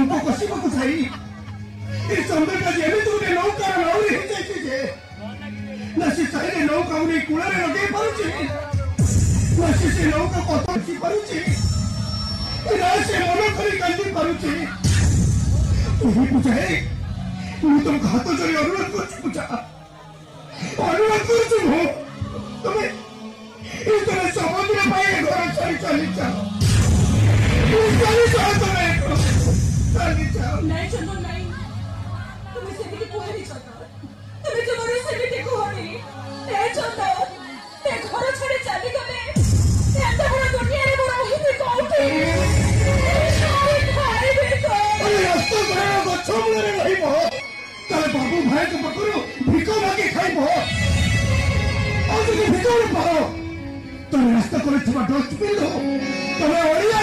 पंख कषिबा जाई चंद्रका जेमिति गोटे नौकार नाउरी हो जाए ना से चाहे नौका कूल लगे पारे ना से नौका कथ रखी पारे ना से मन कर कांदी पारे पूजा मुझे तुमको हाथ जोड़ी अनुरोध कर पूजा अनुरोध कर तुम्हें समुद्र घर छाड़ी चली जाओ चली जाओ तुम्हें चली जाओ नहीं चंदन नहीं तुम्हें सेमिति कोई चंदन तुम्हें जमारे सेमिति कोनी ए चंदन ते घर छाड़ी चली गले एत बड़ दुनिया रे बड़ होई कोठी भाई बेटा अरे रास्ता करे गछ मूले रहिबो ताले बाबू भाई के पकड़ो भिक मागे खाइबो और যদি ভিতরে পাও তাহলে রাস্তা করে তোমার ডস্টবিন দাও তবে ওড়িয়া